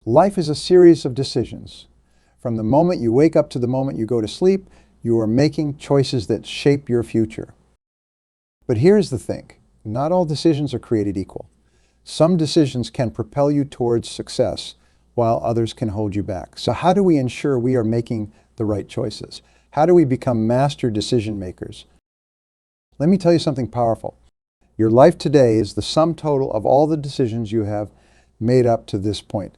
Life is a series of decisions. From the moment you wake up to the moment you go to sleep, you are making choices that shape your future. But here's the thing. Not all decisions are created equal. Some decisions can propel you towards success, while others can hold you back. So how do we ensure we are making the right choices? How do we become master decision makers? Let me tell you something powerful. Your life today is the sum total of all the decisions you have made up to this point.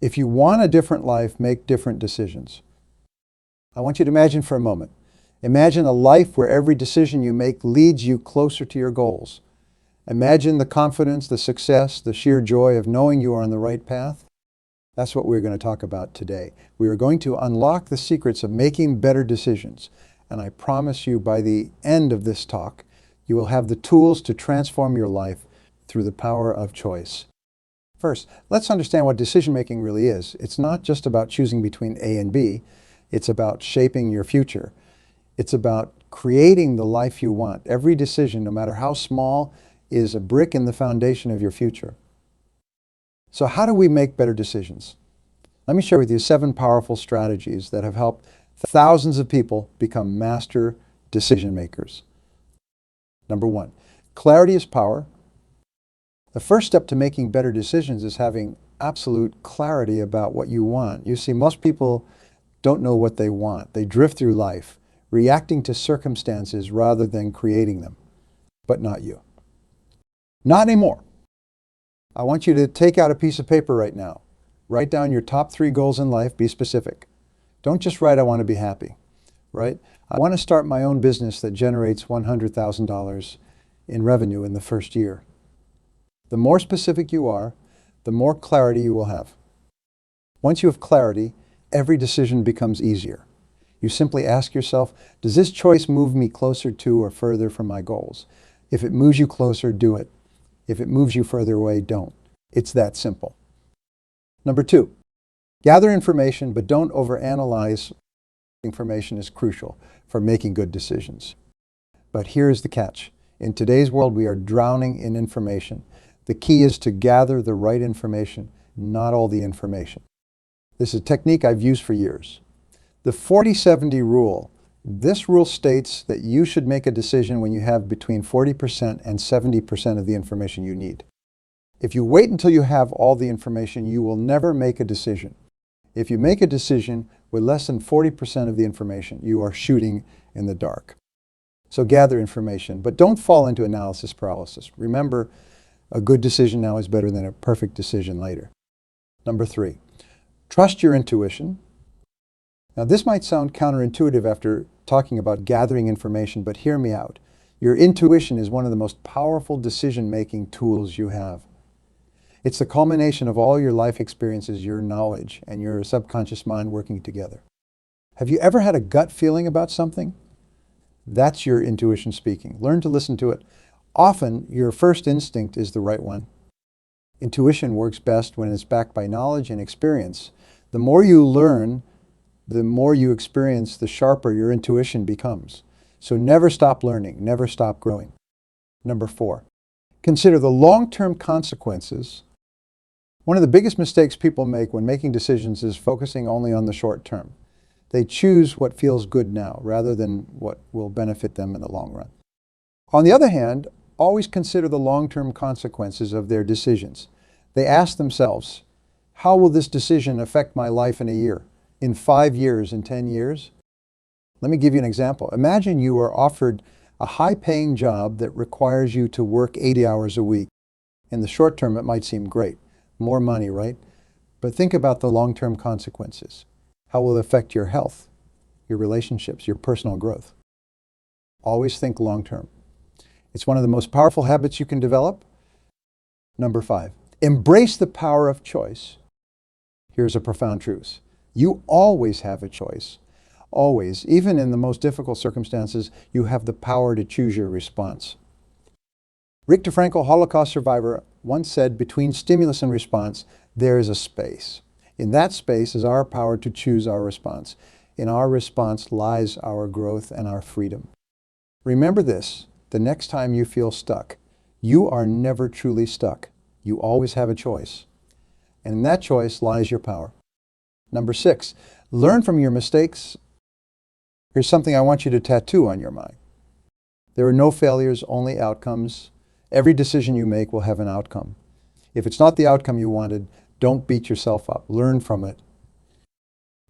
If you want a different life, make different decisions. I want you to imagine for a moment. Imagine a life where every decision you make leads you closer to your goals. Imagine the confidence, the success, the sheer joy of knowing you are on the right path. That's what we're going to talk about today. We are going to unlock the secrets of making better decisions. And I promise you by the end of this talk, you will have the tools to transform your life through the power of choice. First, let's understand what decision-making really is. It's not just about choosing between A and B. It's about shaping your future. It's about creating the life you want. Every decision, no matter how small, is a brick in the foundation of your future. So how do we make better decisions? Let me share with you 7 powerful strategies that have helped thousands of people become master decision makers. Number 1, clarity is power. The first step to making better decisions is having absolute clarity about what you want. You see, most people don't know what they want. They drift through life, reacting to circumstances rather than creating them. But not you. Not anymore. I want you to take out a piece of paper right now. Write down your top 3 goals in life. Be specific. Don't just write, I want to be happy. Right? I want to start my own business that generates $100,000 in revenue in the first year. The more specific you are, the more clarity you will have. Once you have clarity, every decision becomes easier. You simply ask yourself, does this choice move me closer to or further from my goals? If it moves you closer, do it. If it moves you further away, don't. It's that simple. Number 2, gather information, but don't overanalyze. Information is crucial for making good decisions. But here's the catch. In today's world, we are drowning in information. The key is to gather the right information, not all the information. This is a technique I've used for years. The 40-70 rule. This rule states that you should make a decision when you have between 40% and 70% of the information you need. If you wait until you have all the information, you will never make a decision. If you make a decision with less than 40% of the information, you are shooting in the dark. So gather information, but don't fall into analysis paralysis. Remember, a good decision now is better than a perfect decision later. Number 3, trust your intuition. Now this might sound counterintuitive after talking about gathering information, but hear me out. Your intuition is one of the most powerful decision-making tools you have. It's the culmination of all your life experiences, your knowledge, and your subconscious mind working together. Have you ever had a gut feeling about something? That's your intuition speaking. Learn to listen to it. Often, your first instinct is the right one. Intuition works best when it's backed by knowledge and experience. The more you learn, the more you experience, the sharper your intuition becomes. So never stop learning, never stop growing. Number 4, consider the long-term consequences. One of the biggest mistakes people make when making decisions is focusing only on the short term. They choose what feels good now rather than what will benefit them in the long run. On the other hand, always consider the long-term consequences of their decisions. They ask themselves, how will this decision affect my life in a year, in 5 years, in 10 years? Let me give you an example. Imagine you are offered a high-paying job that requires you to work 80 hours a week. In the short term, it might seem great. More money, right? But think about the long-term consequences. How will it affect your health, your relationships, your personal growth? Always think long-term. It's one of the most powerful habits you can develop. Number 5, embrace the power of choice. Here's a profound truth. You always have a choice. Always. Even in the most difficult circumstances, you have the power to choose your response. Viktor Frankl, Holocaust survivor, once said, between stimulus and response, there is a space. In that space is our power to choose our response. In our response lies our growth and our freedom. Remember this, the next time you feel stuck, you are never truly stuck. You always have a choice. And in that choice lies your power. Number 6, learn from your mistakes. Here's something I want you to tattoo on your mind. There are no failures, only outcomes. Every decision you make will have an outcome. If it's not the outcome you wanted, don't beat yourself up. Learn from it.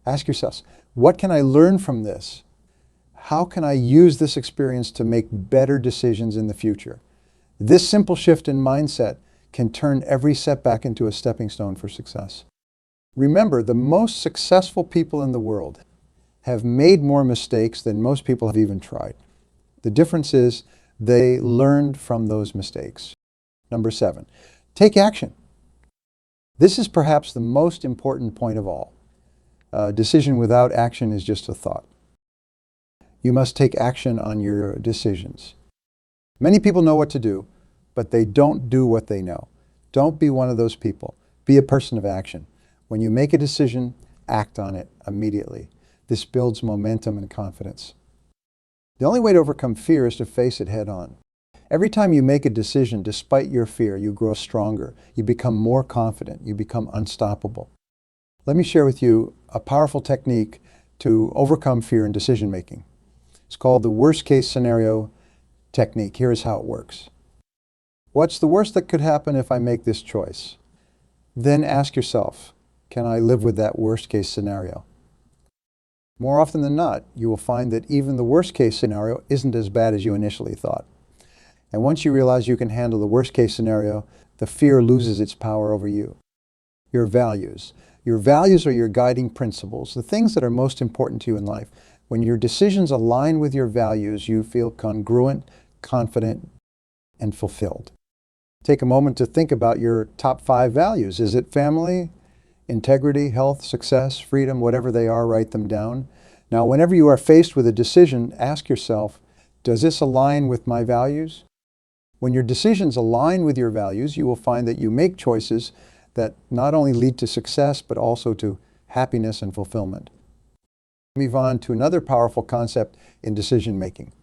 Ask yourselves, what can I learn from this? How can I use this experience to make better decisions in the future? This simple shift in mindset can turn every setback into a stepping stone for success. Remember, the most successful people in the world have made more mistakes than most people have even tried. The difference is they learned from those mistakes. Number 7, take action. This is perhaps the most important point of all. A decision without action is just a thought. You must take action on your decisions. Many people know what to do, but they don't do what they know. Don't be one of those people. Be a person of action. When you make a decision, act on it immediately. This builds momentum and confidence. The only way to overcome fear is to face it head on. Every time you make a decision, despite your fear, you grow stronger. You become more confident. You become unstoppable. Let me share with you a powerful technique to overcome fear in decision making. It's called the worst case scenario technique. Here's how it works. What's the worst that could happen if I make this choice? Then ask yourself, can I live with that worst case scenario? More often than not, you will find that even the worst case scenario isn't as bad as you initially thought. And once you realize you can handle the worst case scenario, the fear loses its power over you. Your values. Your values are your guiding principles, the things that are most important to you in life. When your decisions align with your values, you feel congruent, confident, and fulfilled. Take a moment to think about your top 5 values. Is it family, integrity, health, success, freedom, whatever they are, write them down. Now, whenever you are faced with a decision, ask yourself, does this align with my values? When your decisions align with your values, you will find that you make choices that not only lead to success, but also to happiness and fulfillment. Move on to another powerful concept in decision making,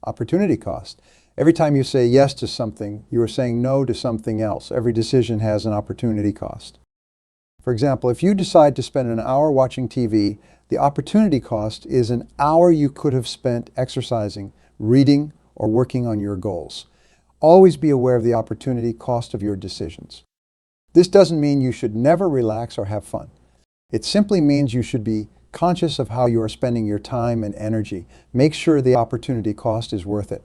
opportunity cost. Every time you say yes to something, you are saying no to something else. Every decision has an opportunity cost. For example, if you decide to spend an hour watching TV, the opportunity cost is an hour you could have spent exercising, reading, or working on your goals. Always be aware of the opportunity cost of your decisions. This doesn't mean you should never relax or have fun. It simply means you should be conscious of how you are spending your time and energy. Make sure the opportunity cost is worth it.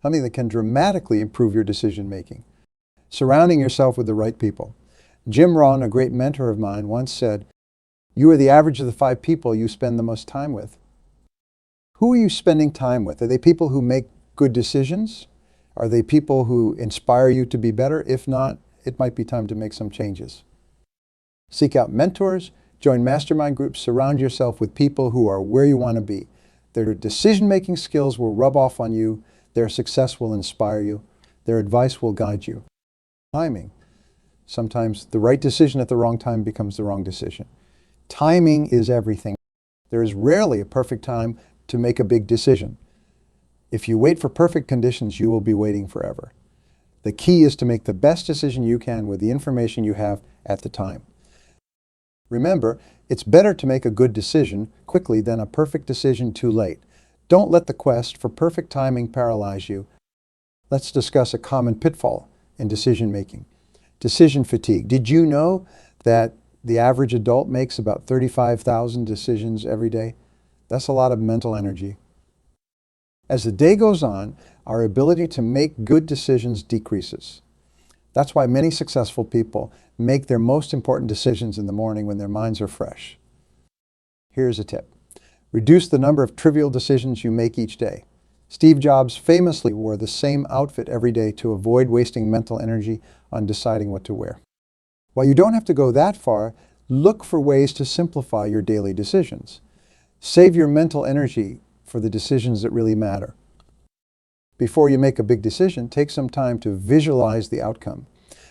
Something that can dramatically improve your decision making. Surrounding yourself with the right people. Jim Rohn, a great mentor of mine, once said, "You are the average of the 5 people you spend the most time with." Who are you spending time with? Are they people who make good decisions? Are they people who inspire you to be better? If not, it might be time to make some changes. Seek out mentors, join mastermind groups, surround yourself with people who are where you want to be. Their decision-making skills will rub off on you. Their success will inspire you. Their advice will guide you. Timing. Sometimes the right decision at the wrong time becomes the wrong decision. Timing is everything. There is rarely a perfect time to make a big decision. If you wait for perfect conditions, you will be waiting forever. The key is to make the best decision you can with the information you have at the time. Remember, it's better to make a good decision quickly than a perfect decision too late. Don't let the quest for perfect timing paralyze you. Let's discuss a common pitfall in decision making. Decision fatigue. Did you know that the average adult makes about 35,000 decisions every day? That's a lot of mental energy. As the day goes on, our ability to make good decisions decreases. That's why many successful people make their most important decisions in the morning when their minds are fresh. Here's a tip. Reduce the number of trivial decisions you make each day. Steve Jobs famously wore the same outfit every day to avoid wasting mental energy on deciding what to wear. While you don't have to go that far, look for ways to simplify your daily decisions. Save your mental energy for the decisions that really matter. Before you make a big decision, take some time to visualize the outcome.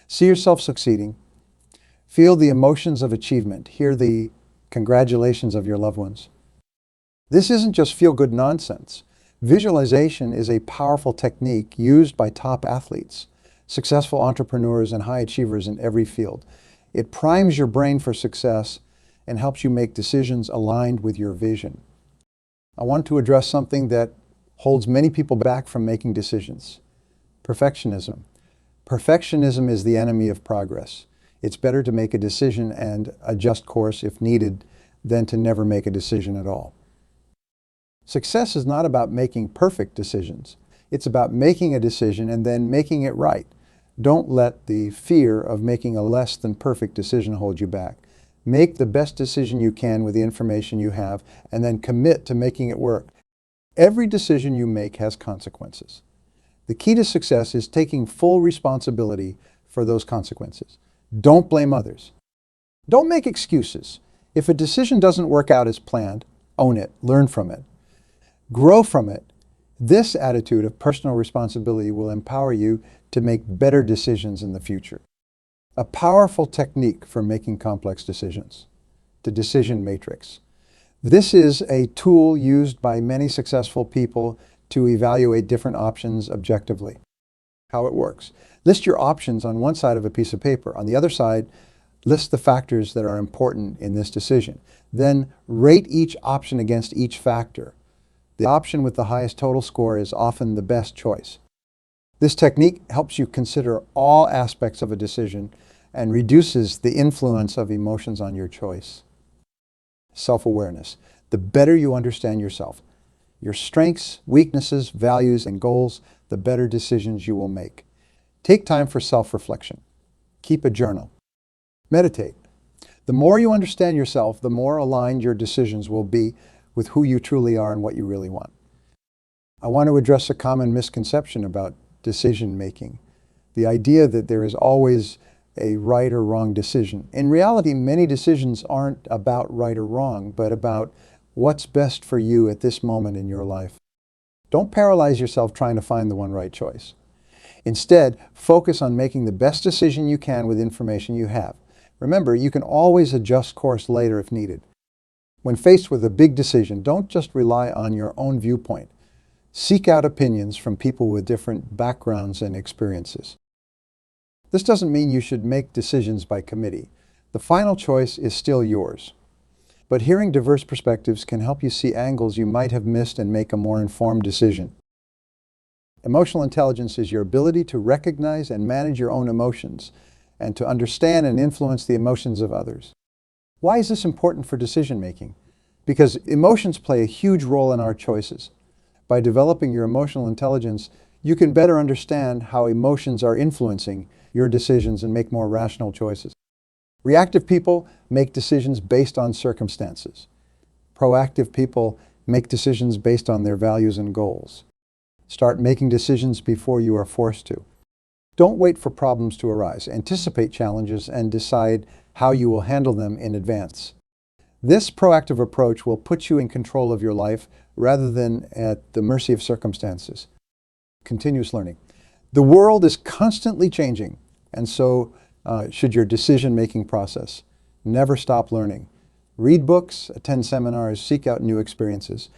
See yourself succeeding. Feel the emotions of achievement. Hear the congratulations of your loved ones. This isn't just feel-good nonsense. Visualization is a powerful technique used by top athletes, successful entrepreneurs, and high achievers in every field. It primes your brain for success and helps you make decisions aligned with your vision. I want to address something that holds many people back from making decisions: perfectionism. Perfectionism is the enemy of progress. It's better to make a decision and adjust course if needed than to never make a decision at all. Success is not about making perfect decisions. It's about making a decision and then making it right. Don't let the fear of making a less than perfect decision hold you back. Make the best decision you can with the information you have, and then commit to making it work. Every decision you make has consequences. The key to success is taking full responsibility for those consequences. Don't blame others. Don't make excuses. If a decision doesn't work out as planned, own it, learn from it, grow from it. This attitude of personal responsibility will empower you to make better decisions in the future. A powerful technique for making complex decisions, the decision matrix. This is a tool used by many successful people to evaluate different options objectively. How it works: list your options on one side of a piece of paper. On the other side, list the factors that are important in this decision. Then rate each option against each factor. The option with the highest total score is often the best choice. This technique helps you consider all aspects of a decision and reduces the influence of emotions on your choice. Self-awareness. The better you understand yourself, your strengths, weaknesses, values, and goals, the better decisions you will make. Take time for self-reflection. Keep a journal. Meditate. The more you understand yourself, the more aligned your decisions will be with who you truly are and what you really want. I want to address a common misconception about decision making: the idea that there is always a right or wrong decision. In reality, many decisions aren't about right or wrong, but about what's best for you at this moment in your life. Don't paralyze yourself trying to find the one right choice. Instead, focus on making the best decision you can with information you have. Remember, you can always adjust course later if needed. When faced with a big decision, don't just rely on your own viewpoint. Seek out opinions from people with different backgrounds and experiences. This doesn't mean you should make decisions by committee. The final choice is still yours. But hearing diverse perspectives can help you see angles you might have missed and make a more informed decision. Emotional intelligence is your ability to recognize and manage your own emotions and to understand and influence the emotions of others. Why is this important for decision making? Because emotions play a huge role in our choices. By developing your emotional intelligence, you can better understand how emotions are influencing your decisions and make more rational choices. Reactive people make decisions based on circumstances. Proactive people make decisions based on their values and goals. Start making decisions before you are forced to. Don't wait for problems to arise. Anticipate challenges and decide how you will handle them in advance. This proactive approach will put you in control of your life rather than at the mercy of circumstances. Continuous learning. The world is constantly changing, and so should your decision-making process. Never stop learning. Read books, attend seminars, seek out new experiences.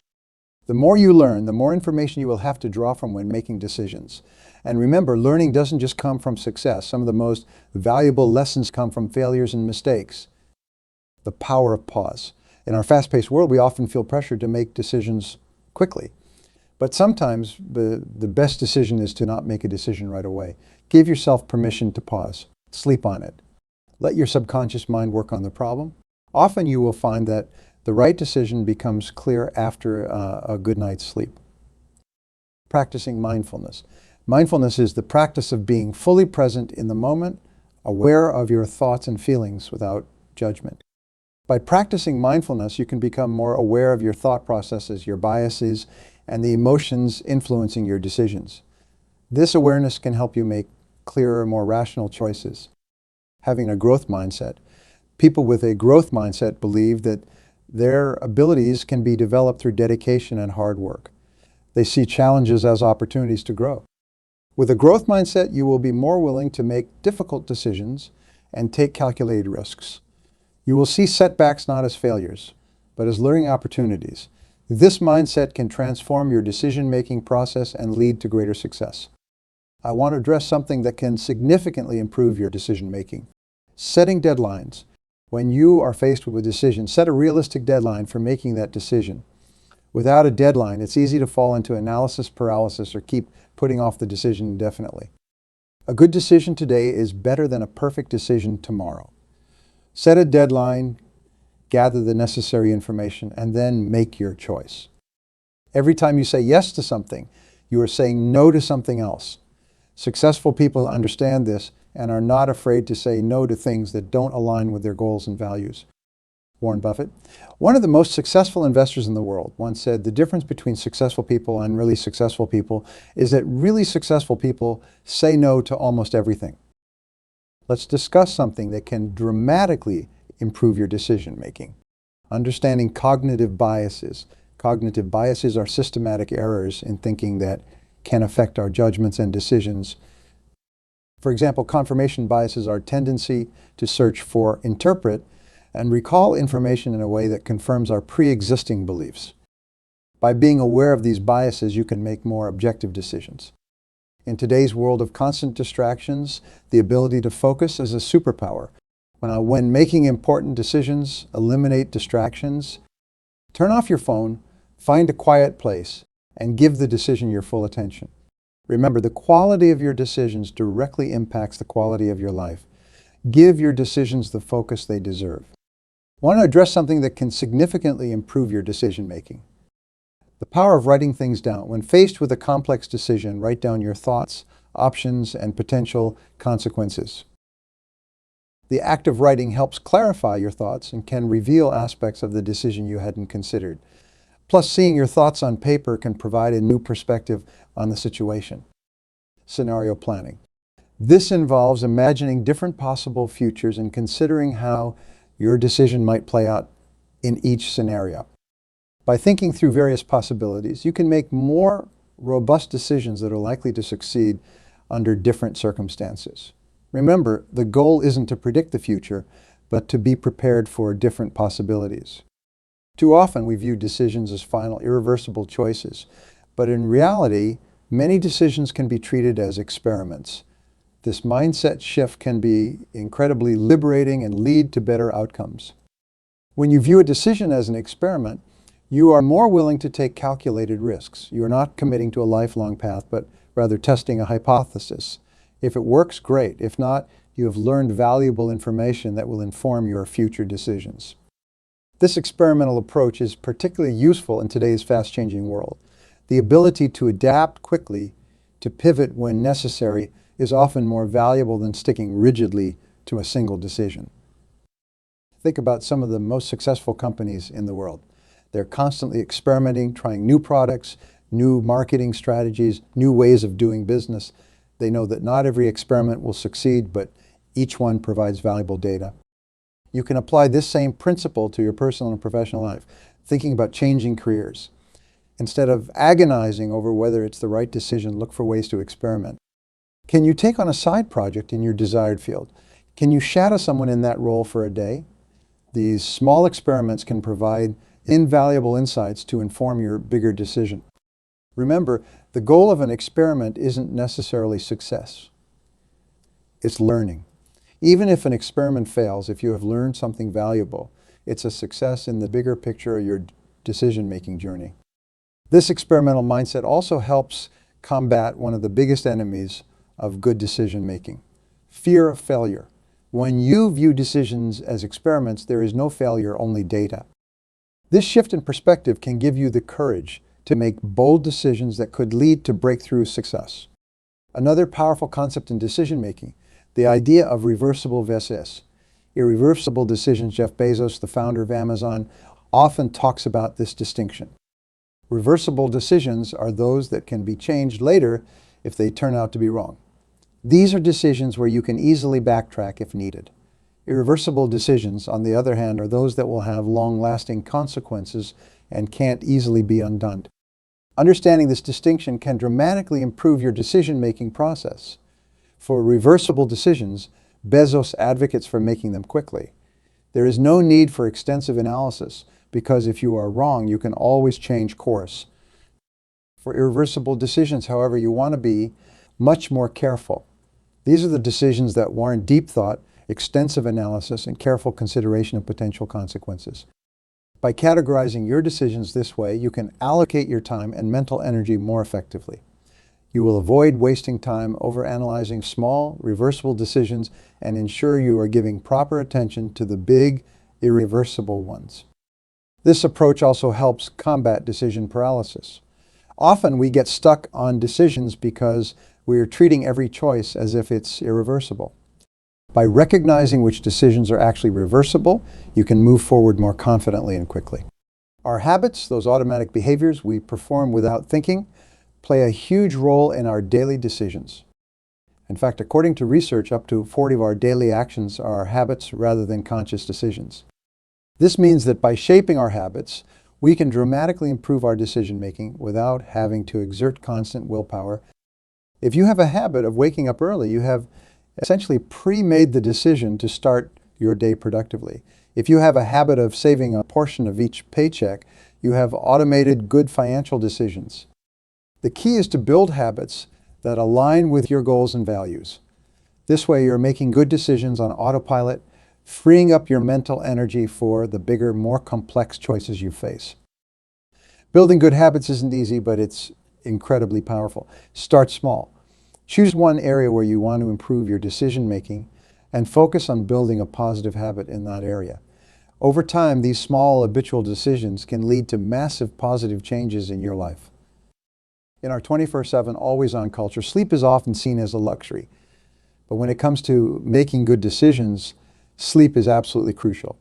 The more you learn, the more information you will have to draw from when making decisions. And remember, learning doesn't just come from success. Some of the most valuable lessons come from failures and mistakes. The power of pause. In our fast-paced world, we often feel pressured to make decisions quickly. But sometimes the best decision is to not make a decision right away. Give yourself permission to pause. Sleep on it. Let your subconscious mind work on the problem. Often you will find that the right decision becomes clear after a good night's sleep. Practicing mindfulness. Mindfulness is the practice of being fully present in the moment, aware of your thoughts and feelings without judgment. By practicing mindfulness, you can become more aware of your thought processes, your biases, and the emotions influencing your decisions. This awareness can help you make clearer, more rational choices. Having a growth mindset. People with a growth mindset believe that their abilities can be developed through dedication and hard work. They see challenges as opportunities to grow. With a growth mindset, you will be more willing to make difficult decisions and take calculated risks. You will see setbacks not as failures, but as learning opportunities. This mindset can transform your decision-making process and lead to greater success. I want to address something that can significantly improve your decision-making: Setting deadlines. When you are faced with a decision, set a realistic deadline for making that decision. Without a deadline, it's easy to fall into analysis paralysis or keep putting off the decision indefinitely. A good decision today is better than a perfect decision tomorrow. Set a deadline, gather the necessary information, and then make your choice. Every time you say yes to something, you are saying no to something else. Successful people understand this and are not afraid to say no to things that don't align with their goals and values. Warren Buffett, one of the most successful investors in the world, once said the difference between successful people and really successful people is that really successful people say no to almost everything. Let's discuss something that can dramatically improve your decision making. Understanding cognitive biases. Cognitive biases are systematic errors in thinking that can affect our judgments and decisions. For example, confirmation biases are a tendency to search for, interpret, and recall information in a way that confirms our pre-existing beliefs. By being aware of these biases, you can make more objective decisions. In today's world of constant distractions, the ability to focus is a superpower. When making important decisions, eliminate distractions, turn off your phone, find a quiet place, and give the decision your full attention. Remember, the quality of your decisions directly impacts the quality of your life. Give your decisions the focus they deserve. I want to address something that can significantly improve your decision making. The power of writing things down. When faced with a complex decision, write down your thoughts, options, and potential consequences. The act of writing helps clarify your thoughts and can reveal aspects of the decision you hadn't considered. Plus, seeing your thoughts on paper can provide a new perspective on the situation. Scenario planning. This involves imagining different possible futures and considering how your decision might play out in each scenario. By thinking through various possibilities, you can make more robust decisions that are likely to succeed under different circumstances. Remember, the goal isn't to predict the future, but to be prepared for different possibilities. Too often we view decisions as final, irreversible choices, but in reality, many decisions can be treated as experiments. This mindset shift can be incredibly liberating and lead to better outcomes. When you view a decision as an experiment, you are more willing to take calculated risks. You are not committing to a lifelong path, but rather testing a hypothesis. If it works, great. If not, you have learned valuable information that will inform your future decisions. This experimental approach is particularly useful in today's fast-changing world. The ability to adapt quickly, to pivot when necessary, is often more valuable than sticking rigidly to a single decision. Think about some of the most successful companies in the world. They're constantly experimenting, trying new products, new marketing strategies, new ways of doing business. They know that not every experiment will succeed, but each one provides valuable data. You can apply this same principle to your personal and professional life, thinking about changing careers. Instead of agonizing over whether it's the right decision, look for ways to experiment. Can you take on a side project in your desired field? Can you shadow someone in that role for a day? These small experiments can provide invaluable insights to inform your bigger decision. Remember, the goal of an experiment isn't necessarily success. It's learning. Even if an experiment fails, if you have learned something valuable, it's a success in the bigger picture of your decision-making journey. This experimental mindset also helps combat one of the biggest enemies of good decision-making, fear of failure. When you view decisions as experiments, there is no failure, only data. This shift in perspective can give you the courage to make bold decisions that could lead to breakthrough success. Another powerful concept in decision-making, the idea of reversible VSS. Irreversible decisions. Jeff Bezos, the founder of Amazon, often talks about this distinction. Reversible decisions are those that can be changed later if they turn out to be wrong. These are decisions where you can easily backtrack if needed. Irreversible decisions, on the other hand, are those that will have long-lasting consequences and can't easily be undone. Understanding this distinction can dramatically improve your decision-making process. For reversible decisions, Bezos advocates for making them quickly. There is no need for extensive analysis because if you are wrong, you can always change course. For irreversible decisions, however, you want to be much more careful. These are the decisions that warrant deep thought extensive analysis, and careful consideration of potential consequences. By categorizing your decisions this way, you can allocate your time and mental energy more effectively. You will avoid wasting time overanalyzing small, reversible decisions and ensure you are giving proper attention to the big, irreversible ones. This approach also helps combat decision paralysis. Often we get stuck on decisions because we are treating every choice as if it's irreversible. By recognizing which decisions are actually reversible, you can move forward more confidently and quickly. Our habits, those automatic behaviors we perform without thinking, play a huge role in our daily decisions. In fact, according to research, up to 40 of our daily actions are habits rather than conscious decisions. This means that by shaping our habits, we can dramatically improve our decision-making without having to exert constant willpower. If you have a habit of waking up early, you have essentially pre-made the decision to start your day productively. If you have a habit of saving a portion of each paycheck, you have automated good financial decisions. The key is to build habits that align with your goals and values. This way you're making good decisions on autopilot, freeing up your mental energy for the bigger, more complex choices you face. Building good habits isn't easy, but it's incredibly powerful. Start small. Choose one area where you want to improve your decision-making and focus on building a positive habit in that area. Over time, these small habitual decisions can lead to massive positive changes in your life. In our 24/7 always-on culture, sleep is often seen as a luxury. But when it comes to making good decisions, sleep is absolutely crucial.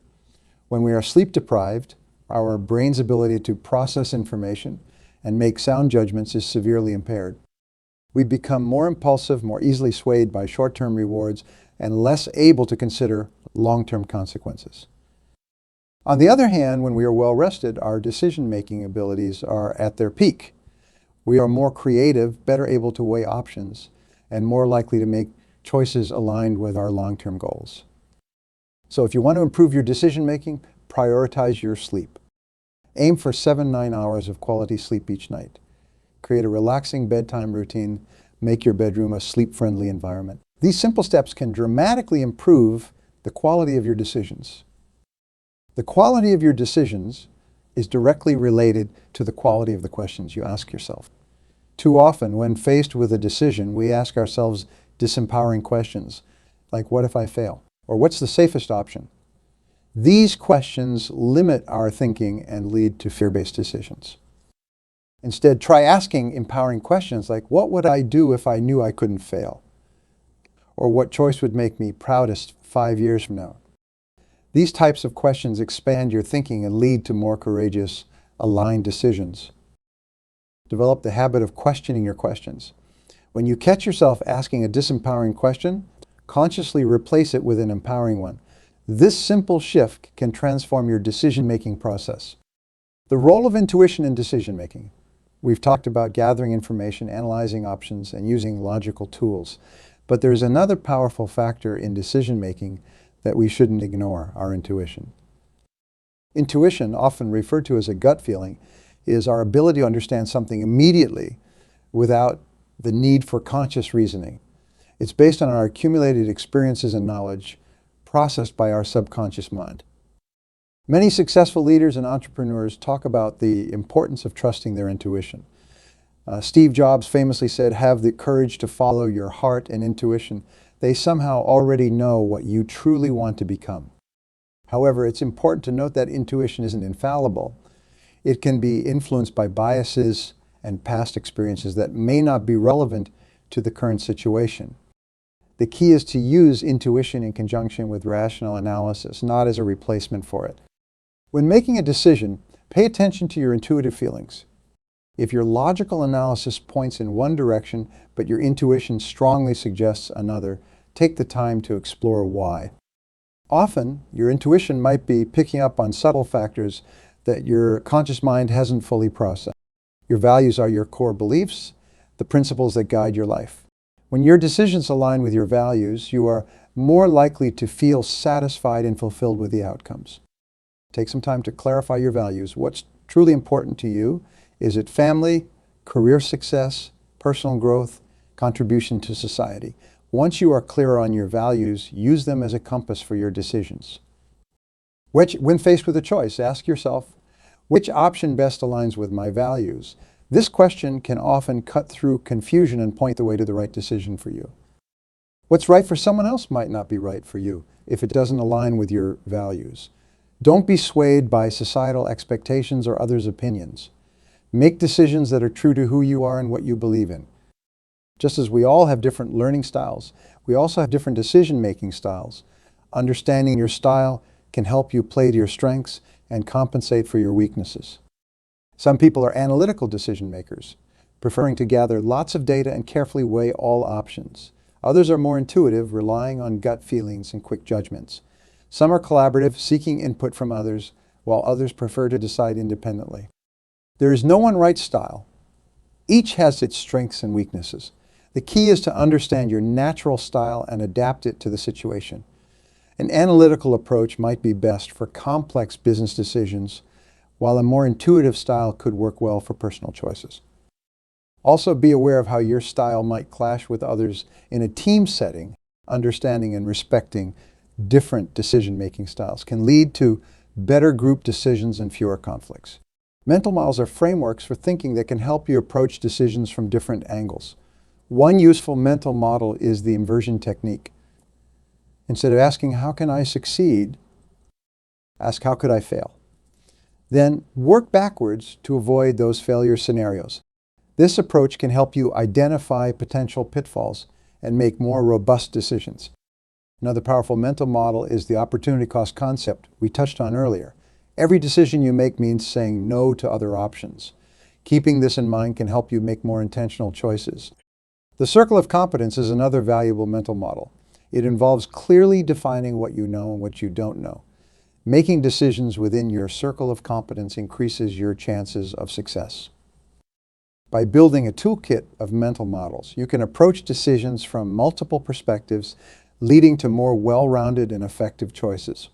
When we are sleep deprived, our brain's ability to process information and make sound judgments is severely impaired. We become more impulsive, more easily swayed by short-term rewards, and less able to consider long-term consequences. On the other hand, when we are well rested, our decision-making abilities are at their peak. We are more creative, better able to weigh options, and more likely to make choices aligned with our long-term goals. So if you want to improve your decision-making, prioritize your sleep. Aim for 7-9 hours of quality sleep each night. Create a relaxing bedtime routine. Make your bedroom a sleep-friendly environment. These simple steps can dramatically improve the quality of your decisions. The quality of your decisions is directly related to the quality of the questions you ask yourself. Too often, when faced with a decision, we ask ourselves disempowering questions, like what if I fail? Or what's the safest option? These questions limit our thinking and lead to fear-based decisions. Instead, try asking empowering questions like, what would I do if I knew I couldn't fail? Or what choice would make me proudest 5 years from now? These types of questions expand your thinking and lead to more courageous, aligned decisions. Develop the habit of questioning your questions. When you catch yourself asking a disempowering question, consciously replace it with an empowering one. This simple shift can transform your decision-making process. The role of intuition in decision-making. We've talked about gathering information, analyzing options, and using logical tools. But there's another powerful factor in decision-making that we shouldn't ignore, our intuition. Intuition, often referred to as a gut feeling, is our ability to understand something immediately without the need for conscious reasoning. It's based on our accumulated experiences and knowledge processed by our subconscious mind. Many successful leaders and entrepreneurs talk about the importance of trusting their intuition. Steve Jobs famously said, have the courage to follow your heart and intuition. They somehow already know what you truly want to become. However, it's important to note that intuition isn't infallible. It can be influenced by biases and past experiences that may not be relevant to the current situation. The key is to use intuition in conjunction with rational analysis, not as a replacement for it. When making a decision, pay attention to your intuitive feelings. If your logical analysis points in one direction, but your intuition strongly suggests another, take the time to explore why. Often, your intuition might be picking up on subtle factors that your conscious mind hasn't fully processed. Your values are your core beliefs, the principles that guide your life. When your decisions align with your values, you are more likely to feel satisfied and fulfilled with the outcomes. Take some time to clarify your values. What's truly important to you? Is it family, career success, personal growth, contribution to society? Once you are clear on your values, use them as a compass for your decisions. When faced with a choice, ask yourself, which option best aligns with my values? This question can often cut through confusion and point the way to the right decision for you. What's right for someone else might not be right for you if it doesn't align with your values. Don't be swayed by societal expectations or others' opinions. Make decisions that are true to who you are and what you believe in. Just as we all have different learning styles, we also have different decision-making styles. Understanding your style can help you play to your strengths and compensate for your weaknesses. Some people are analytical decision makers, preferring to gather lots of data and carefully weigh all options. Others are more intuitive, relying on gut feelings and quick judgments. Some are collaborative, seeking input from others, while others prefer to decide independently. There is no one right style. Each has its strengths and weaknesses. The key is to understand your natural style and adapt it to the situation. An analytical approach might be best for complex business decisions, while a more intuitive style could work well for personal choices. Also, be aware of how your style might clash with others in a team setting. Understanding and respecting different decision-making styles can lead to better group decisions and fewer conflicts. Mental models are frameworks for thinking that can help you approach decisions from different angles. One useful mental model is the inversion technique. Instead of asking, how can I succeed? Ask, how could I fail? Then work backwards to avoid those failure scenarios. This approach can help you identify potential pitfalls and make more robust decisions. Another powerful mental model is the opportunity cost concept we touched on earlier. Every decision you make means saying no to other options. Keeping this in mind can help you make more intentional choices. The circle of competence is another valuable mental model. It involves clearly defining what you know and what you don't know. Making decisions within your circle of competence increases your chances of success. By building a toolkit of mental models, you can approach decisions from multiple perspectives, leading to more well-rounded and effective choices.